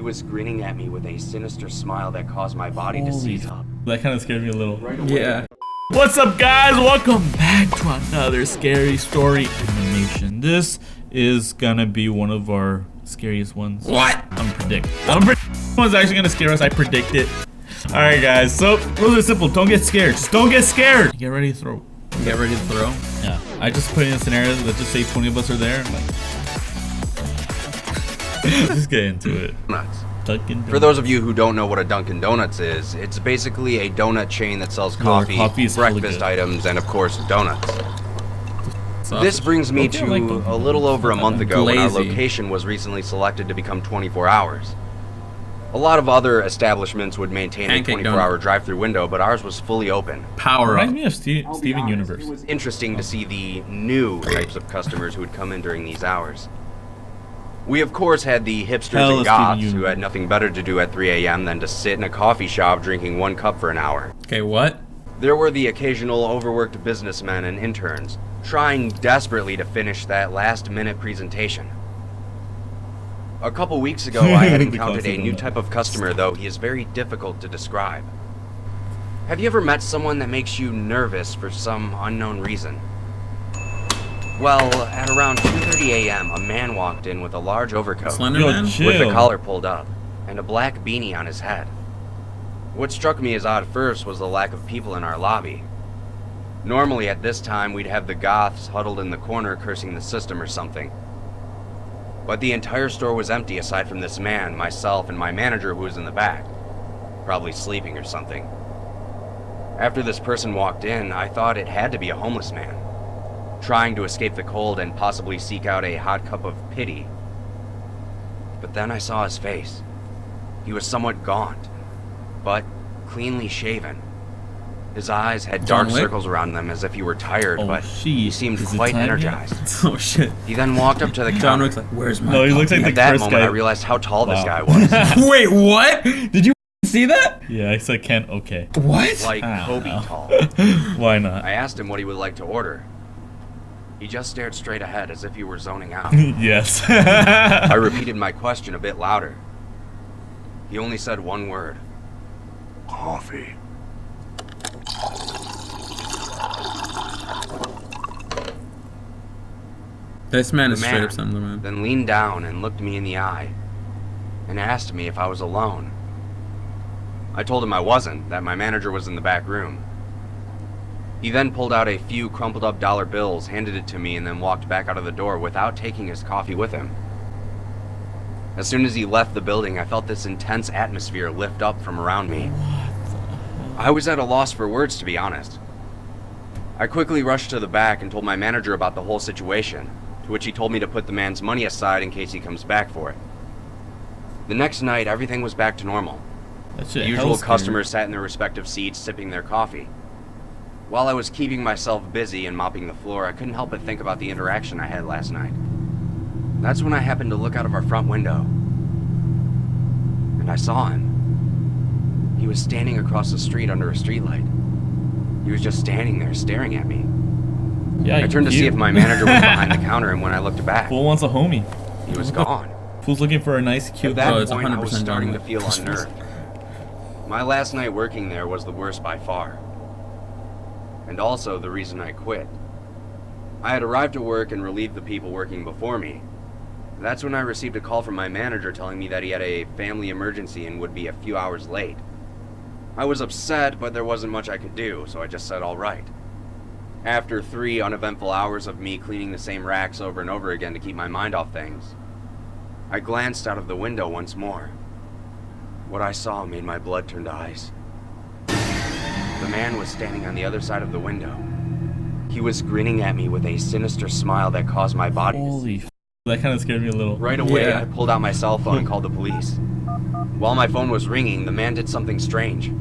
was grinning at me with a sinister smile that caused my body to seize up. That kind of scared me a little. Right away. Yeah. What's up, guys? Welcome back to another scary story animation. This is gonna be one of our scariest ones. What? I don't predict one's actually gonna scare us. I predict it. All right, guys. So rules are simple. Don't get scared. Just don't get scared. Get ready to throw. Get ready to throw? Yeah. I just put in a scenario. Let's just say 20 of us are there. Like, just get into it. Donuts. Dunkin Donuts. For those of you who don't know what a Dunkin Donuts is, it's basically a donut chain that sells coffee, breakfast items, and of course donuts. This brings me to a little over a month ago when our location was recently selected to become 24 hours. A lot of other establishments would maintain a 24-hour drive-through window, but ours was fully open. Power up. Reminds me of Steven Universe. It was interesting to see the new types of customers who would come in during these hours. We of course had the hipsters and goths who had nothing better to do at 3 a.m. than to sit in a coffee shop drinking 1 cup for an hour. Okay, what? There were the occasional overworked businessmen and interns, trying desperately to finish that last-minute presentation. A couple weeks ago, I had encountered a new type of customer, though he is very difficult to describe. Have you ever met someone that makes you nervous for some unknown reason? Well, at around 2:30 a.m., a man walked in with a large overcoat, with the collar pulled up, and a black beanie on his head. What struck me as odd first was the lack of people in our lobby. Normally at this time, we'd have the goths huddled in the corner cursing the system or something. But the entire store was empty aside from this man, myself, and my manager who was in the back, probably sleeping or something. After this person walked in, I thought it had to be a homeless man, trying to escape the cold and possibly seek out a hot cup of pity. But then I saw his face. He was somewhat gaunt, but cleanly shaven. His eyes had dark circles around them as if he were tired, but he seemed quite energized. Oh shit. He then walked up to the counter. Looks like, where's my he looks like At that moment, I realized how tall this guy was. Wait, what? Did you see that? Yeah, I said Kent, okay. What? Like Kobe tall. Why not? I asked him what he would like to order. He just stared straight ahead as if he were zoning out. Yes. I repeated my question a bit louder. He only said one word. Coffee. This man is straight up something, man. Then leaned down and looked me in the eye and asked me if I was alone. I told him I wasn't, that my manager was in the back room. He then pulled out a few crumpled up dollar bills, handed it to me, and then walked back out of the door without taking his coffee with him. As soon as he left the building, I felt this intense atmosphere lift up from around me. I was at a loss for words, to be honest. I quickly rushed to the back and told my manager about the whole situation, to which he told me to put the man's money aside in case he comes back for it. The next night, everything was back to normal. The usual customers sat in their respective seats, sipping their coffee. While I was keeping myself busy and mopping the floor, I couldn't help but think about the interaction I had last night. That's when I happened to look out of our front window. And I saw him. He was standing across the street under a streetlight. He was just standing there, staring at me. Yeah, I turned to see if my manager was behind the counter, and when I looked back, Fool wants a homie. He was gone. Fool's looking for a nice, cute. At that point, I was starting to feel unnerved. My last night working there was the worst by far. And also the reason I quit. I had arrived at work and relieved the people working before me. That's when I received a call from my manager telling me that he had a family emergency and would be a few hours late. I was upset, but there wasn't much I could do, so I just said all right. After 3 uneventful hours of me cleaning the same racks over and over again to keep my mind off things, I glanced out of the window once more. What I saw made my blood turn to ice. The man was standing on the other side of the window. He was grinning at me with a sinister smile that caused my body Holy that kind of scared me a little. Right away, I pulled out my cell phone and called the police. While my phone was ringing, the man did something strange.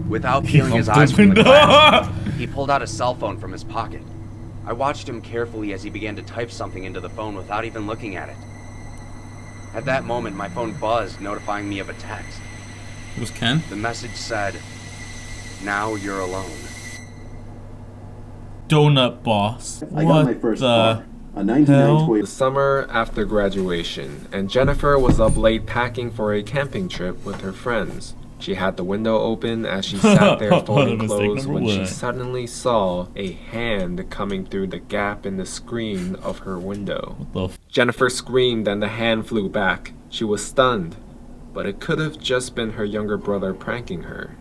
Without peeling his eyes from the glass, he pulled out a cell phone from his pocket. I watched him carefully as he began to type something into the phone without even looking at it. At that moment, my phone buzzed, notifying me of a text. It was Ken? The message said, "Now you're alone." Donut boss. I got my first car. A 99 Hell. The summer after graduation, and Jennifer was up late packing for a camping trip with her friends. She had the window open as she sat there folding Mistake clothes number when she one. suddenly saw a hand coming through the gap in the screen of her window. What the f- Jennifer screamed and the hand flew back. She was stunned, but it could have just been her younger brother pranking her.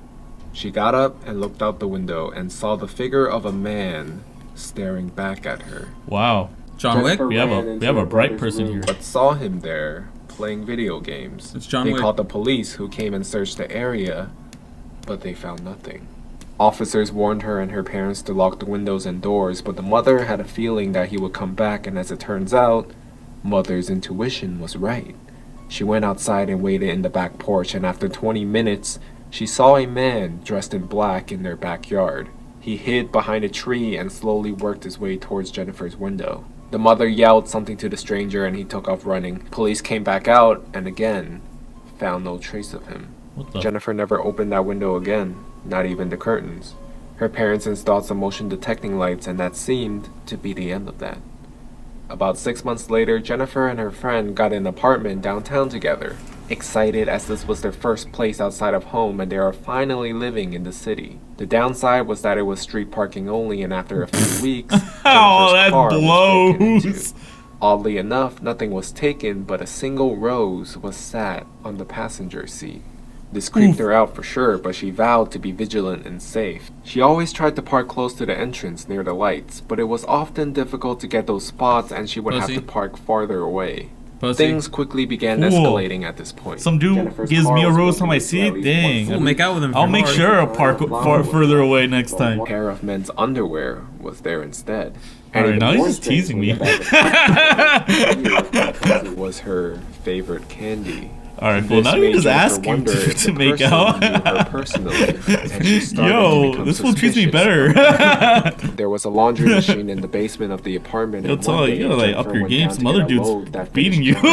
She got up and looked out the window and saw the figure of a man staring back at her. Wow. John Wick? We have a bright person here. But saw him there playing video games. It's John They Wick. called the police, who came and searched the area, but they found nothing. Officers warned her and her parents to lock the windows and doors, but the mother had a feeling that he would come back, and as it turns out, mother's intuition was right. She went outside and waited in the back porch, and after 20 minutes, she saw a man dressed in black in their backyard. He hid behind a tree and slowly worked his way towards Jennifer's window. The mother yelled something to the stranger and he took off running. Police came back out and again found no trace of him. What the? Jennifer never opened that window again, not even the curtains. Her parents installed some motion detecting lights and that seemed to be the end of that. About 6 months later, Jennifer and her friend got an apartment downtown together, excited as this was their first place outside of home and they are finally living in the city. The downside was that it was street parking only, and after a few weeks, Oh, Jennifer's that car was broken into. blows. Oddly enough, nothing was taken, but a single rose was sat on the passenger seat. This creeped her out for sure, but she vowed to be vigilant and safe. She always tried to park close to the entrance near the lights, but it was often difficult to get those spots and she would Pussy. have to park farther away. Pussy. Things quickly began Cool. escalating at this point. Some dude Jennifer's gives car me a was rose on my broken into at seat? least one Dang. We'll make out with him. I'll for make hard. sure I'll park far further away next time. A pair of men's underwear was there instead. Alright, even now he's more just strange teasing was me. that it was her favorite candy. Alright, well This now you're made just Jennifer asking wonder if to the make person out. knew her personally, and she started to Yo, become this fool treats me suspicious. better. There was a laundry machine in the basement of the apartment. Yo, and tell one her, you day gotta like Jennifer up your went game. down Some to other get a load dude's that beating finished you.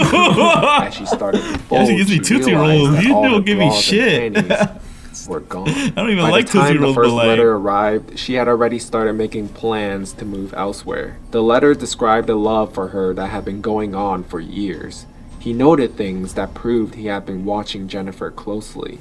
As she started to fold, he gives me she Tootsie realized Rolls. that You all don't her give me bras and shit. panties were gone. I don't even By like the time Tootsie the Rolls, but first like, letter arrived, she had already started making plans to move elsewhere. The letter described a love for her that had been going on for years. He noted things that proved he had been watching Jennifer closely.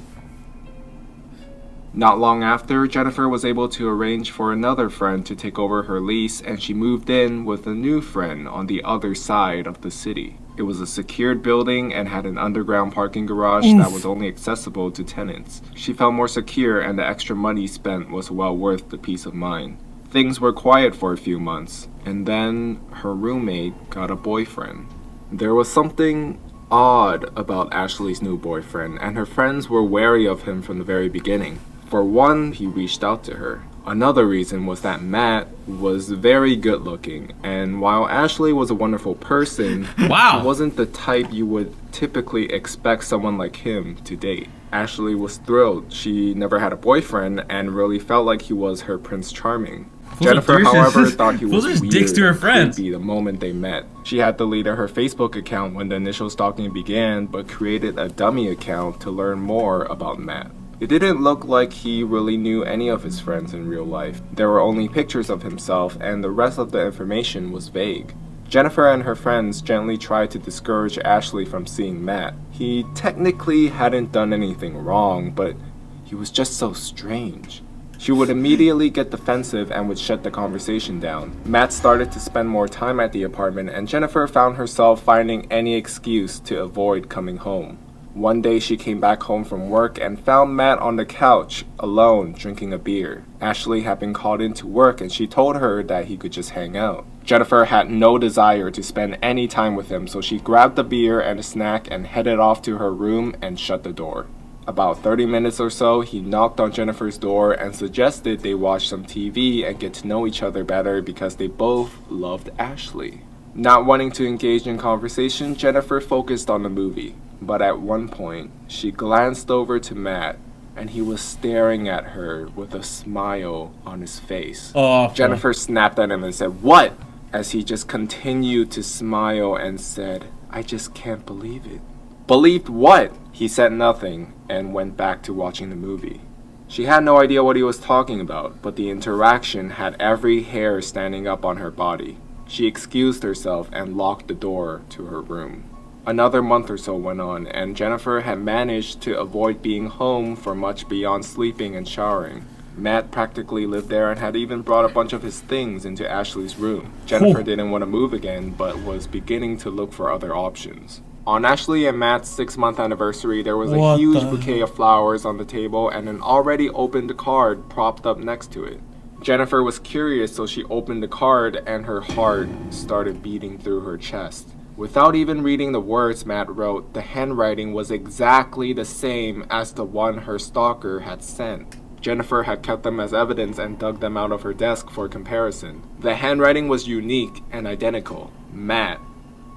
Not long after, Jennifer was able to arrange for another friend to take over her lease, and she moved in with a new friend on the other side of the city. It was a secured building and had an underground parking garage that was only accessible to tenants. She felt more secure, and the extra money spent was well worth the peace of mind. Things were quiet for a few months, and then her roommate got a boyfriend. There was something odd about Ashley's new boyfriend, and her friends were wary of him from the very beginning. For one, he reached out to her. Another reason was that Matt was very good looking, and while Ashley was a wonderful person, Wow. he wasn't the type you would typically expect someone like him to date. Ashley was thrilled. She never had a boyfriend and really felt like he was her Prince Charming. Fools are Jennifer, douches. however, thought he was Fools are just weird dicks to her and friends. creepy the moment they met. She had deleted her Facebook account when the initial stalking began, but created a dummy account to learn more about Matt. It didn't look like he really knew any of his friends in real life. There were only pictures of himself, and the rest of the information was vague. Jennifer and her friends gently tried to discourage Ashley from seeing Matt. He technically hadn't done anything wrong, but he was just so strange. She would immediately get defensive and would shut the conversation down. Matt started to spend more time at the apartment, and Jennifer found herself finding any excuse to avoid coming home. One day she came back home from work and found Matt on the couch, alone, drinking a beer. Ashley had been called into work and she told her that he could just hang out. Jennifer had no desire to spend any time with him, so she grabbed the beer and a snack and headed off to her room and shut the door. About 30 minutes or so, he knocked on Jennifer's door and suggested they watch some TV and get to know each other better because they both loved Ashley. Not wanting to engage in conversation, Jennifer focused on the movie. But at one point, she glanced over to Matt, and he was staring at her with a smile on his face. Oh, Jennifer snapped at him and said, "What?" as he just continued to smile and said, "I just can't believe it." "Believed what?" He said nothing and went back to watching the movie. She had no idea what he was talking about, but the interaction had every hair standing up on her body. She excused herself and locked the door to her room. Another month or so went on, and Jennifer had managed to avoid being home for much beyond sleeping and showering. Matt practically lived there and had even brought a bunch of his things into Ashley's room. Jennifer didn't want to move again, but was beginning to look for other options. On Ashley and Matt's 6-month anniversary, there was a huge bouquet of flowers on the table and an already opened card propped up next to it. Jennifer was curious, so she opened the card and her heart started beating through her chest. Without even reading the words Matt wrote, the handwriting was exactly the same as the one her stalker had sent. Jennifer had kept them as evidence and dug them out of her desk for comparison. The handwriting was unique and identical. Matt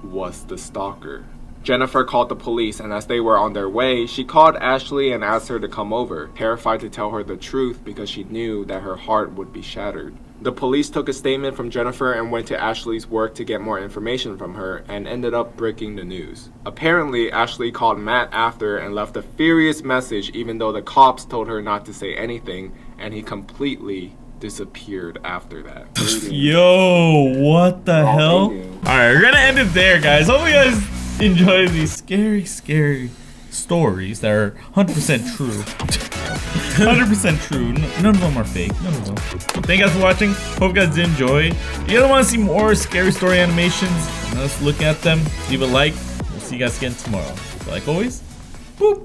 was the stalker. Jennifer called the police, and as they were on their way, she called Ashley and asked her to come over, terrified to tell her the truth because she knew that her heart would be shattered. The police took a statement from Jennifer and went to Ashley's work to get more information from her and ended up breaking the news. Apparently, Ashley called Matt after and left a furious message even though the cops told her not to say anything, and he completely disappeared after that. Yo, what the hell? Alright, we're gonna end it there, guys. Hope you guys enjoy these scary stories that are 100% true. 100% true. None of them are fake. None of them. Thank you guys for watching. Hope you guys did enjoy. If you guys want to see more scary story animations, let's look at them. Leave a like. We'll see you guys again tomorrow. Like always, boop.